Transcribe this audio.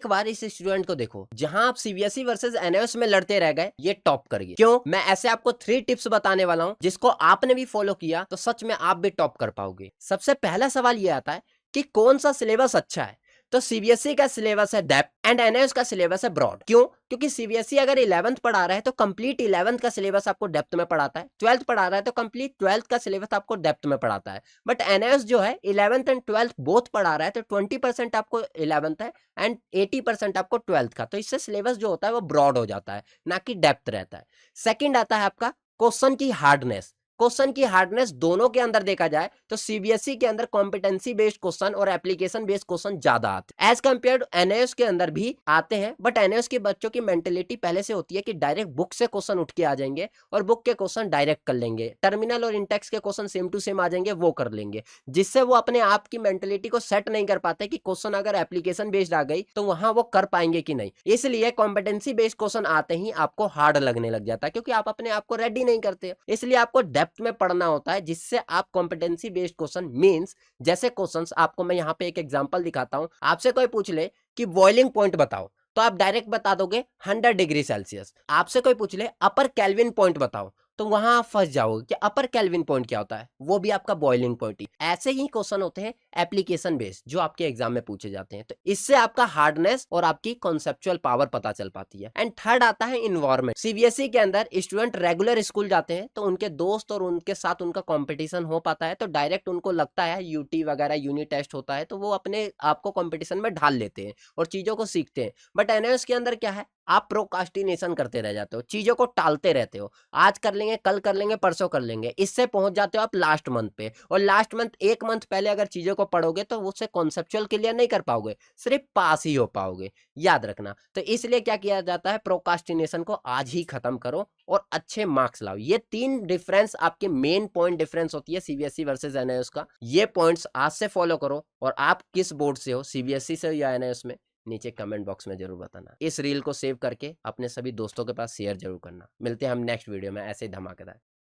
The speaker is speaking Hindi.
एक बार इस स्टूडेंट को देखो, जहां आप सीबीएसई वर्सेस एनआईओएस में लड़ते रह गए, ये टॉप कर गए। क्यों? मैं ऐसे आपको 3 टिप्स बताने वाला हूं, जिसको आपने भी फॉलो किया तो सच में आप भी टॉप कर पाओगे। सबसे पहला सवाल ये आता है कि कौन सा सिलेबस अच्छा है। तो सीबीएसई का सिलेबस है डेप्थ एंड एनआईओएस का सिलेबस है ब्रॉड। क्यों? क्योंकि सीबीएसई अगर 11th पढ़ा रहा है तो कंप्लीट 11th का सिलेबस आपको डेप्थ में पढ़ाता है, 12th पढ़ा रहा है तो कंप्लीट 12th का सिलेबस आपको डेप्थ में पढ़ाता है। बट एनआईओएस जो है 11th एंड 12th बोथ पढ़ा रहा है, तो 20% आपको 11th है एंड 80% आपको 12th का। तो इससे सिलेबस जो होता है वो ब्रॉड हो जाता है, ना कि डेप्थ रहता है। सेकेंड आता है आपका क्वेश्चन की हार्डनेस। क्वेश्चन की हार्डनेस दोनों के अंदर देखा जाए तो सीबीएसई के अंदर कॉम्पिटेंसी बेस्ड क्वेश्चन और एप्लीकेशन बेस्ड क्वेश्चन ज्यादा आते हैं एज कंपेयर एनआईओएस के अंदर भी आते हैं। बट एनआईओएस के बच्चों की मेंटेलिटी पहले से होती है कि डायरेक्ट बुक से क्वेश्चन उठ के आ जाएंगे और बुक के क्वेश्चन डायरेक्ट कर लेंगे, टर्मिनल और इंटेक्स के क्वेश्चन सेम टू सेम आ जाएंगे, वो कर लेंगे, जिससे वो अपने आप की मेंटेलिटी को सेट नहीं कर पाते कि क्वेश्चन अगर एप्लीकेशन बेस्ड आ गई तो वहां वो कर पाएंगे कि नहीं। इसलिए कॉम्पिटेंसी बेस्ड क्वेश्चन आते ही आपको हार्ड लगने लग जाता है, क्योंकि आप अपने आप को रेडी नहीं करते। इसलिए आपको डेप्थ में पढ़ना होता है, जिससे आप कॉम्पिटेंसी बेस्ड क्वेश्चन मींस जैसे क्वेश्चंस आपको मैं यहाँ पे एक एग्जांपल दिखाता हूं। आपसे कोई पूछ ले कि बॉइलिंग पॉइंट बताओ, तो आप डायरेक्ट बता दोगे 100 डिग्री सेल्सियस। आपसे कोई पूछ ले अपर केल्विन पॉइंट बताओ, तो वहां आप फंस जाओगे कि अपर केल्विन पॉइंट क्या होता है, वो भी आपका बॉइलिंग पॉइंट ही। ऐसे ही क्वेश्चन होते हैं एप्लीकेशन बेस्ड जो आपके एग्जाम में पूछे जाते हैं, तो इससे आपका हार्डनेस और आपकी कॉन्सेप्चुअल पावर पता चल पाती है। एंड थर्ड आता है इन्वायरमेंट। सीबीएसई के अंदर स्टूडेंट रेगुलर स्कूल जाते हैं तो उनके दोस्त और उनके साथ उनका कंपटीशन हो पाता है, तो डायरेक्ट उनको लगता है यूटी वगैरह यूनिट टेस्ट होता है तो वो अपने आप को कंपटीशन में ढाल लेते हैं और चीजों को सीखते हैं। बट एनआईओएस के अंदर क्या है, आप प्रोकास्टिनेशन करते रह जाते हो, चीजों को टालते रहते हो, आज कर लेंगे, कल कर लेंगे, परसों कर लेंगे, इससे पहुंच जाते हो आप लास्ट मंथ पे। और लास्ट मंथ एक मंथ पहले अगर चीजों को पढ़ोगे तो उससे कॉन्सेप्चुअल क्लियर नहीं कर पाओगे, सिर्फ पास ही हो पाओगे, याद रखना। तो इसलिए क्या किया जाता है, प्रोकास्टिनेशन को आज ही खत्म करो और अच्छे मार्क्स लाओ। ये 3 डिफरेंस आपके मेन पॉइंट डिफरेंस होती है सीबीएसई वर्सेस एनआईओएस का। ये पॉइंट्स आज से फॉलो करो। और आप किस बोर्ड से हो, सीबीएसई से या एनआईओएस में, नीचे कमेंट बॉक्स में जरूर बताना। इस रील को सेव करके अपने सभी दोस्तों के पास शेयर जरूर करना। मिलते हैं हम नेक्स्ट वीडियो में ऐसे ही धमाकेदार।